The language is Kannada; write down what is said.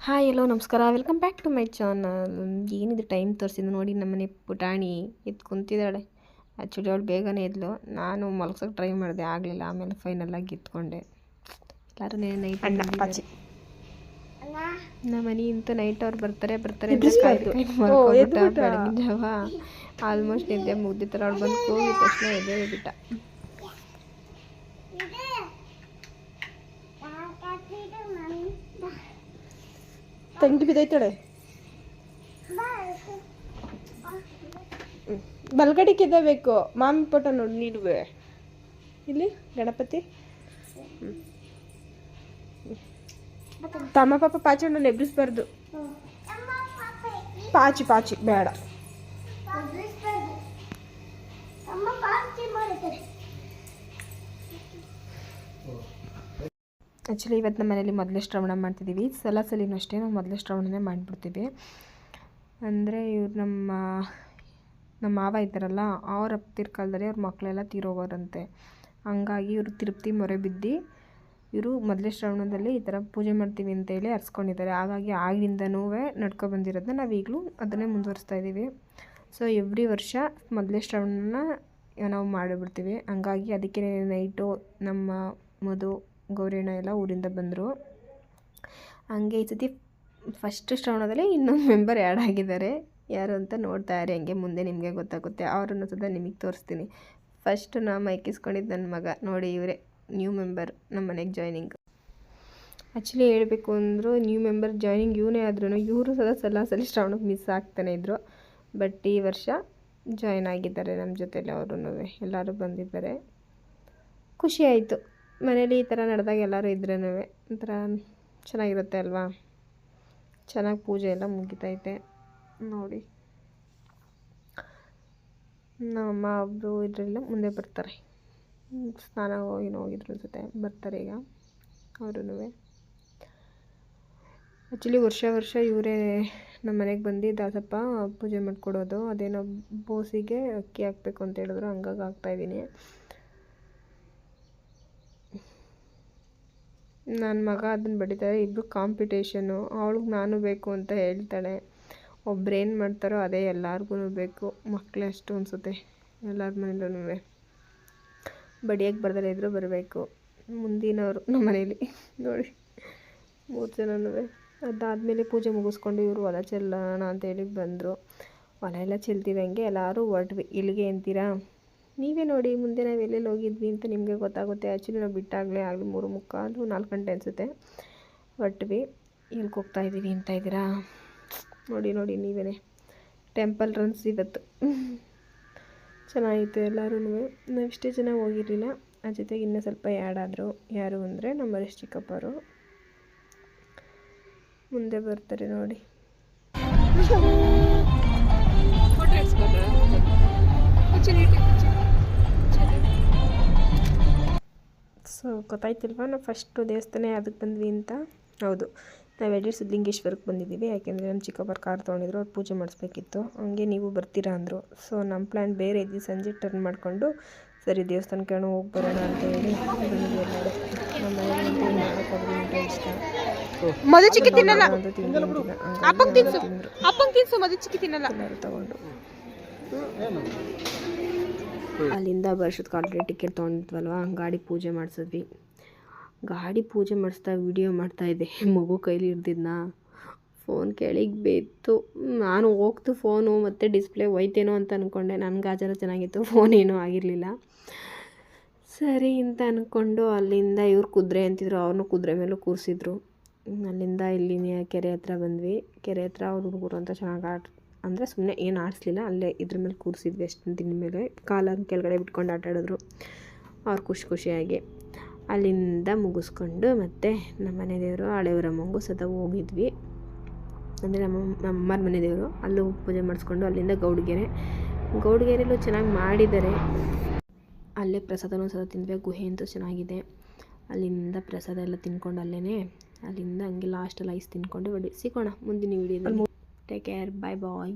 ಹಾಯ್ ಎಲ್ಲೋ ನಮಸ್ಕಾರ, welcome back to my channel. ಏನಿದೆ ಟೈಮ್ ತೋರಿಸಿದ್ದು ನೋಡಿ, ನಮ್ಮನೆ ಪುಟಾಣಿ ಎದ್ದು ಕುಂತಿದ್ದಾಳೆ. ಆ್ಯಕ್ಚುಲಿ ಅವಳು ಬೇಗನೆ ಇದ್ಲು, ನಾನು ಮಲ್ಗ್ಸೋಕೆ ಟ್ರೈ ಮಾಡಿದೆ, ಆಗಲಿಲ್ಲ. ಆಮೇಲೆ ಫೈನಲಾಗಿ ಎತ್ಕೊಂಡೆ. ಎಲ್ಲರೂ ನೈಟ್ ಅಣ್ಣಾಚಿ ನಮ್ಮನೆ ಇಂತೂ ನೈಟ್ ಅವ್ರು ಬರ್ತಾರೆ ಅಂತ ಬೆಳಗಿನ ಜಾವ ಆಲ್ಮೋಸ್ಟ್ ನಿದ್ದೆ ಮುಗ್ದಿತ್ತರ. ಅವ್ಳು ಬಂದು ಕೂಗಿದ ತಕ್ಷಣ ಎದೆ ಬಿಟ್ಟ. ತಂಗಿ ಬಿದ್ದೈತಾಳೆ. ಬಲ್ಗಡಿಗೆ ಬೇಕು ಮಾಮಿ ಪೋಟ ನೋಡಿ ನೀಡುವೆ. ಇಲ್ಲಿ ಗಣಪತಿ ತಮ್ಮ ಪಾಪ ಪಾಚಿ ಎಬ್ಬಿಸ್ಬಾರ್ದು. ಪಾಚಿ ಬೇಡ. ಆ್ಯಕ್ಚುಲಿ ಇವತ್ತು ನಮ್ಮ ಮನೇಲಿ ಮೊದಲೇ ಶ್ರವಣ ಮಾಡ್ತಿದ್ದೀವಿ. ಸಲಿನೂ ಅಷ್ಟೇ ನಾವು ಮೊದಲೇ ಶ್ರವಣನೇ ಮಾಡಿಬಿಡ್ತೀವಿ. ಅಂದರೆ ಇವ್ರು ನಮ್ಮ ಮಾವ ಇದ್ದಾರಲ್ಲ, ಅವ್ರ ಅಪ್ಪತಿರ ಕಾಲದಲ್ಲಿ ಅವ್ರ ಮಕ್ಕಳೆಲ್ಲ ತೀರೋಗೋರಂತೆ. ಹಂಗಾಗಿ ಇವರು ತಿರುಪ್ತಿ ಮೊರೆ ಬಿದ್ದು ಇವರು ಮೊದಲೇ ಶ್ರವಣದಲ್ಲಿ ಈ ಥರ ಪೂಜೆ ಮಾಡ್ತೀವಿ ಅಂತೇಳಿ ಅರ್ಸ್ಕೊಂಡಿದ್ದಾರೆ. ಹಾಗಾಗಿ ಆಗಿಂದನೂ ನಡ್ಕೊ ಬಂದಿರೋದನ್ನ ನಾವು ಈಗಲೂ ಅದನ್ನೇ ಮುಂದುವರಿಸ್ತಾ ಇದ್ದೀವಿ. ಸೊ ಎವ್ರಿ ವರ್ಷ ಮೊದಲೇ ಶ್ರವಣನ ನಾವು ಮಾಡಿಬಿಡ್ತೀವಿ. ಹಂಗಾಗಿ ಅದಕ್ಕೆ ನೈಟು ನಮ್ಮ ಮಧು ಗೌರಿಯಣ್ಣ ಎಲ್ಲ ಊರಿಂದ ಬಂದರು. ಹಂಗೆ ಈ ಸತಿ ಫಸ್ಟ್ ಶ್ರವಣದಲ್ಲಿ ಇನ್ನೊಂದು ಮೆಂಬರ್ ಆ್ಯಡ್ ಆಗಿದ್ದಾರೆ. ಯಾರು ಅಂತ ನೋಡ್ತಾ ಇರಿ, ಹಂಗೆ ಮುಂದೆ ನಿಮಗೆ ಗೊತ್ತಾಗುತ್ತೆ. ಅವ್ರನ್ನು ಸದಾ ನಿಮಗೆ ತೋರಿಸ್ತೀನಿ. ಫಸ್ಟ್ ನಾ ಮೈಕಿಸ್ಕೊಂಡಿದ್ದು ನನ್ನ ಮಗ ನೋಡಿ, ಇವರೇ ನ್ಯೂ ಮೆಂಬರ್ ನಮ್ಮ ಮನೆಗೆ ಜಾಯ್ನಿಂಗ್. ಆ್ಯಕ್ಚುಲಿ ಹೇಳಬೇಕು ಅಂದರು ನ್ಯೂ ಮೆಂಬರ್ ಜಾಯ್ನಿಂಗ್ ಇವನೇ ಆದ್ರೂ ಇವರು ಸಲ ಶ್ರವಣಕ್ಕೆ ಮಿಸ್ ಆಗ್ತಾನೆ ಇದ್ದರು. ಬಟ್ ಈ ವರ್ಷ ಜಾಯ್ನ್ ಆಗಿದ್ದಾರೆ ನಮ್ಮ ಜೊತೆಲಿ. ಅವರು ಎಲ್ಲರೂ ಬಂದಿದ್ದಾರೆ. ಖುಷಿ ಆಯಿತು. ಮನೇಲಿ ಈ ಥರ ನಡೆದಾಗ ಎಲ್ಲರೂ ಇದ್ರೂ ಒಂಥರ ಚೆನ್ನಾಗಿರುತ್ತೆ ಅಲ್ವಾ. ಚೆನ್ನಾಗಿ ಪೂಜೆ ಎಲ್ಲ ಮುಗಿತೈತೆ ನೋಡಿ. ನಮ್ಮಮ್ಮ ಒಬ್ಬರು ಇದರೆಲ್ಲ ಮುಂದೆ ಬರ್ತಾರೆ. ಸ್ನಾನ ಹೋಗಿದ್ರು ಅನ್ಸುತ್ತೆ, ಬರ್ತಾರೆ ಈಗ ಅವರೂ. ಆ್ಯಕ್ಚುಲಿ ವರ್ಷ ಇವರೇ ನಮ್ಮ ಮನೆಗೆ ಬಂದು ದಾಸಪ್ಪ ಪೂಜೆ ಮಾಡಿಕೊಡೋದು. ಅದೇನೋ ಬೋಸಿಗೆ ಅಕ್ಕಿ ಹಾಕಬೇಕು ಅಂತ ಹೇಳಿದ್ರು, ಹಂಗಾಗಿ ಹಾಕ್ತಾಯಿದ್ದೀನಿ. ನನ್ನ ಮಗ ಅದನ್ನು ಬಡಿತಾರೆ. ಇಬ್ಬರು ಕಾಂಪಿಟೇಷನು. ಅವಳಿಗೆ ನಾನು ಬೇಕು ಅಂತ ಹೇಳ್ತಾಳೆ. ಒಬ್ರೇನು ಮಾಡ್ತಾರೋ ಅದೇ ಎಲ್ಲರಿಗೂ ಬೇಕು. ಮಕ್ಕಳೇ ಅಷ್ಟು ಅನಿಸುತ್ತೆ ಎಲ್ಲರ ಮನೇಲೂ. ಬಡಿಯೋಕ್ಕೆ ಬರ್ದಲೇ ಇದ್ದರೂ ಬರಬೇಕು. ಮುಂದಿನವರು ನಮ್ಮ ಮನೇಲಿ ನೋಡಿ 3 ಜನನೂ. ಅದಾದಮೇಲೆ ಪೂಜೆ ಮುಗಿಸ್ಕೊಂಡು ಇವರು ಹೊಲ ಚೆಲ್ಲೋಣ ಅಂತೇಳಿ ಬಂದರು. ಹೊಲ ಎಲ್ಲ ಚೆಲ್ತಿದ್ದಂಗೆ ಎಲ್ಲರೂ ಹೊರಟ್ವಿ. ಇಲ್ಲಿಗೆ ಅಂತೀರಾ, ನೀವೇ ನೋಡಿ ಮುಂದೆ ನಾವು ಎಲ್ಲೆಲ್ಲಿ ಹೋಗಿದ್ವಿ ಅಂತ ನಿಮಗೆ ಗೊತ್ತಾಗುತ್ತೆ. ಆ್ಯಕ್ಚುಲಿ ನಾವು ಬಿಟ್ಟಾಗಲೇ 3:45 4 ಗಂಟೆ ಅನಿಸುತ್ತೆ ಹೊರಟ್ವಿ. ಎಲ್ಲಿಗೆ ಹೋಗ್ತಾಯಿದ್ದೀವಿ ಅಂತ ಇದ್ದೀರಾ ನೋಡಿ ನೀವೇ. ಟೆಂಪಲ್ ರನ್ಸ್ ಇವತ್ತು ಚೆನ್ನಾಗಿತ್ತು. ಎಲ್ಲರೂ ನಾವು ಇಷ್ಟೇ ಜನ ಹೋಗಿರಲಿಲ್ಲ. ಆ ಜೊತೆಗೆ ಇನ್ನೂ ಸ್ವಲ್ಪ ಆ್ಯಡ್ ಆದರು. ಯಾರು ಅಂದರೆ ನಮ್ಮ ಹರೀಶ್ ಚಿಕ್ಕಪ್ಪರು ಮುಂದೆ ಬರ್ತಾರೆ ನೋಡಿ. ಸೊ ಗೊತ್ತಾಯ್ತಿಲ್ವಾ ನಾವು ಫಸ್ಟು ದೇವಸ್ಥಾನ ಅದಕ್ಕೆ ಬಂದ್ವಿ ಅಂತ. ಹೌದು, ನಾವು ಎಡಿಟ್ ಸಿದ್ಧಲಿಂಗೇಶ್ವರಕ್ಕೆ ಬಂದಿದ್ದೀವಿ. ಯಾಕೆಂದರೆ ನಮ್ಮ ಚಿಕ್ಕಪ್ಪರು ಕಾರ್ ತೊಗೊಂಡಿದ್ರು, ಅವ್ರು ಪೂಜೆ ಮಾಡಿಸ್ಬೇಕಿತ್ತು. ಹಂಗೆ ನೀವು ಬರ್ತೀರಾ ಅಂದರು. ಸೊ ನಮ್ಮ ಪ್ಲ್ಯಾನ್ ಬೇರೆ ಇದ್ದು ಸಂಜೆ ಟರ್ನ್ ಮಾಡಿಕೊಂಡು ಸರಿ ದೇವಸ್ಥಾನಕ್ಕೆ ಹೋಗಿ ಬರೋಣ ಅಂತ ಹೇಳಿ ಬಂದಿದ್ದೀವಿ ಎಲ್ಲರೂ. ನಮ್ಮ ಮನೆಯಲ್ಲಂತೂ ಮಾಡೋಕ್ಕೋಗ್ಬಿಟ್ಟು ಇಷ್ಟ. ಮದು ಚಿಕ್ಕಿ ತಿನ್ನಲ್ಲ, ಎಲ್ಲರೂ ತಗೊಂಡು ಅಲ್ಲಿಂದ ವರ್ಷದ ಆಲ್ರೆಡಿ ಟಿಕೆಟ್ ತೊಗೊಂಡಿದ್ವಲ್ವ, ಗಾಡಿ ಪೂಜೆ ಮಾಡಿಸಿದ್ವಿ. ಗಾಡಿ ಪೂಜೆ ಮಾಡಿಸ್ತಾ ವೀಡಿಯೋ ಮಾಡ್ತಾಯಿದ್ದೆ. ಮಗು ಕೈಲಿ ಹಿಡ್ದಿದ್ನ ಫೋನ್ ಕೆಳಗೆ ಬೇಯ್ತು. ನಾನು ಹೋಗ್ತು ಫೋನು ಮತ್ತು ಡಿಸ್ಪ್ಲೇ ಹೋಯ್ತೇನೋ ಅಂತ ಅಂದ್ಕೊಂಡೆ. ನನ್ನ ಗಾಜರ ಚೆನ್ನಾಗಿತ್ತು, ಫೋನ್ ಏನೂ ಆಗಿರಲಿಲ್ಲ. ಸರಿ ಅಂತ ಅಂದ್ಕೊಂಡು ಅಲ್ಲಿಂದ ಇವ್ರು ಕುದುರೆ ಅಂತಿದ್ರು, ಅವ್ರನ್ನೂ ಕುದುರೆ ಮೇಲೂ ಕೂರಿಸಿದ್ರು. ಅಲ್ಲಿಂದ ಇಲ್ಲಿ ಕೆರೆ ಹತ್ರ ಬಂದ್ವಿ. ಕೆರೆ ಹತ್ರ ಅವ್ರ ಹುಡುಗರು ಅಂತ ಚೆನ್ನಾಗಿ ಅಂದರೆ ಸುಮ್ಮನೆ ಏನು ಆಡಿಸ್ಲಿಲ್ಲ, ಅಲ್ಲೇ ಇದ್ರ ಮೇಲೆ ಕೂರಿಸಿದ್ವಿ. ಅಷ್ಟು ದಿನ ಮೇಲೆ ಕಾಲನ್ನು ಕೆಳಗಡೆ ಬಿಟ್ಕೊಂಡು ಆಟಾಡಿದ್ರು ಅವ್ರು ಖುಷಿಯಾಗಿ. ಅಲ್ಲಿಂದ ಮುಗಿಸ್ಕೊಂಡು ಮತ್ತು ನಮ್ಮ ಮನೆ ದೇವರು ಹಳೆಯವರಮ್ಮಂಗೂ ಸದಾ ಹೋಗಿದ್ವಿ. ಅಂದರೆ ನಮ್ಮಮ್ಮರ ಮನೆ ದೇವರು, ಅಲ್ಲೂ ಪೂಜೆ ಮಾಡಿಸ್ಕೊಂಡು ಅಲ್ಲಿಂದ ಗೌಡಗೆರೆಯಲ್ಲೂ ಚೆನ್ನಾಗಿ ಮಾಡಿದ್ದಾರೆ. ಅಲ್ಲೇ ಪ್ರಸಾದನೂ ಸದಾ ತಿಂದ್ವಿ. ಗುಹೆ ಅಂತೂ ಚೆನ್ನಾಗಿದೆ. ಅಲ್ಲಿಂದ ಪ್ರಸಾದ ಎಲ್ಲ ತಿನ್ಕೊಂಡು ಅಲ್ಲಿಂದ ಹಂಗೆ ಲಾಸ್ಟಲ್ಲಿ ಐಸ್ ತಿನ್ಕೊಂಡು ಸಿಗೋಣ ಮುಂದಿನ ವೀಡಿಯೋದಲ್ಲಿ. ಟೇಕ್ ಕೇರ್, ಬಾಯ್.